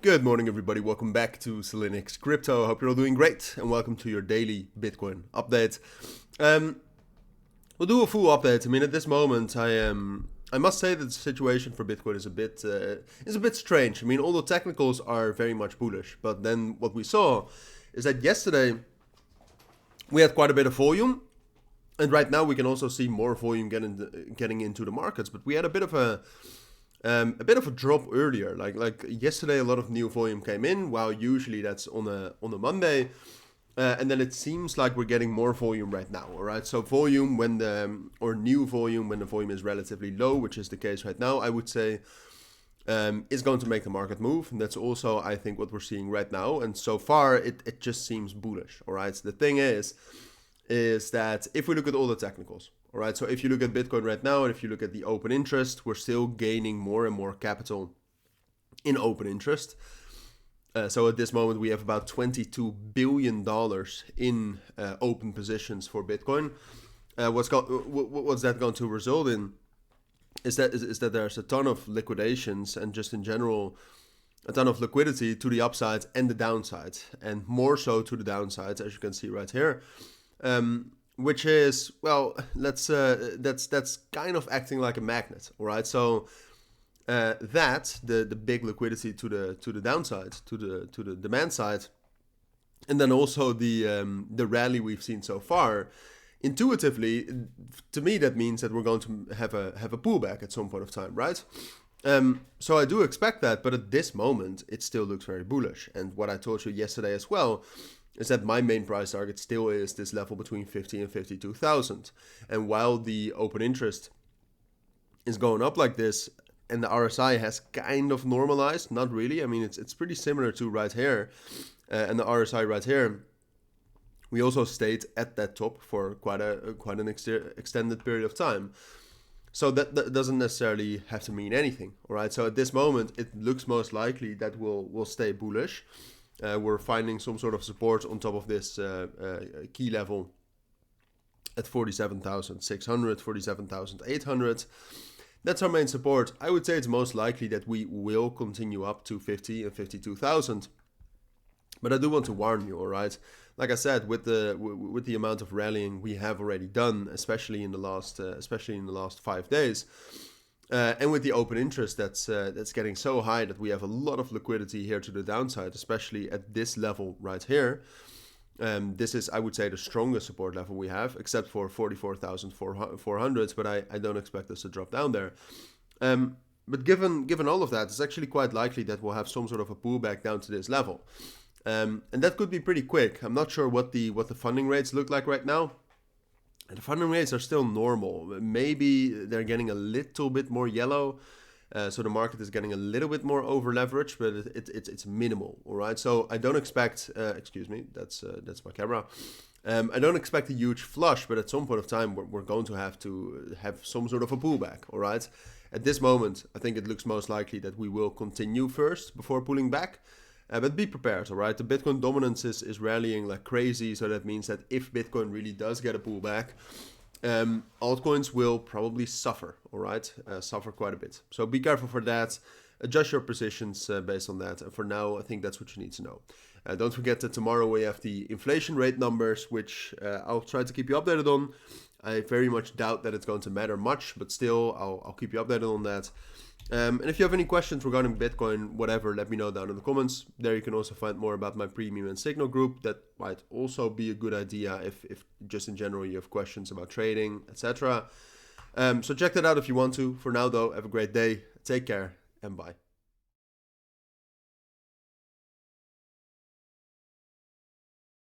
Good morning, everybody. Welcome back to Cilinix Crypto. Hope you're all doing great, and welcome to your daily Bitcoin update. We'll do a full update. I mean, at this moment, I must say that the situation for Bitcoin is a bit strange. I mean, all the technicals are very much bullish, but then what we saw is that yesterday we had quite a bit of volume, and right now we can also see more volume getting into the markets. But we had a bit of a drop earlier. Like yesterday, a lot of new volume came in, while usually that's on a Monday, and then it seems like we're getting more volume right now. All right, so volume new volume when the volume is relatively low, which is the case right now, I would say, is going to make the market move, and that's also, I think, what we're seeing right now. And so far, it just seems bullish. All right, so the thing is that if we look at all the technicals. All right, so if you look at Bitcoin right now, and if you look at the open interest, we're still gaining more and more capital in open interest. So at this moment, we have about $22 billion in open positions for Bitcoin. What's that going to result in? Is that there's a ton of liquidations and just in general, a ton of liquidity to the upside and the downside, and more so to the downside, as you can see right here. Which is, well, that's kind of acting like a magnet, all right? So the big liquidity to the downside, to the demand side, and then also the rally we've seen so far. Intuitively, to me, that means that we're going to have a pullback at some point of time, right? So I do expect that, but at this moment, it still looks very bullish. And what I told you yesterday as well is that my main price target still is this level between 50 and 52,000. And while the open interest is going up like this, and the RSI has kind of normalized, not really. I mean, it's pretty similar to right here, and the RSI right here. We also stayed at that top for quite an extended period of time. So that doesn't necessarily have to mean anything, all right? So at this moment, it looks most likely that we'll stay bullish. We're finding some sort of support on top of this key level at 47,600, 47,800. That's our main support. I would say it's most likely that we will continue up to 50 and 52,000. But I do want to warn you, all right? Like I said, with the amount of rallying we have already done, especially in the last 5 days, and with the open interest that's getting so high that we have a lot of liquidity here to the downside, especially at this level right here. This is, I would say, the strongest support level we have, except for 44,400, but I don't expect us to drop down there. But given all of that, it's actually quite likely that we'll have some sort of a pullback down to this level. And that could be pretty quick. I'm not sure what the funding rates look like right now. And the funding rates are still normal. Maybe they're getting a little bit more yellow. So the market is getting a little bit more over leveraged, but it's minimal. All right. So I don't expect. Excuse me. That's my camera. I don't expect a huge flush, but at some point of time, we're going to have some sort of a pullback. All right. At this moment, I think it looks most likely that we will continue first before pulling back. But be prepared, all right? The Bitcoin dominance is rallying like crazy, so that means that if Bitcoin really does get a pullback, altcoins will probably suffer, all right? Suffer quite a bit. So be careful for that. Adjust your positions based on that. And for now, I think that's what you need to know. Don't forget that tomorrow we have the inflation rate numbers, which I'll try to keep you updated on. I very much doubt that it's going to matter much, but still, I'll keep you updated on that. And if you have any questions regarding Bitcoin, whatever, let me know down in the comments. There you can also find more about my premium and signal group. That might also be a good idea if just in general you have questions about trading, etc. So check that out if you want to. For now, though, have a great day. Take care and bye.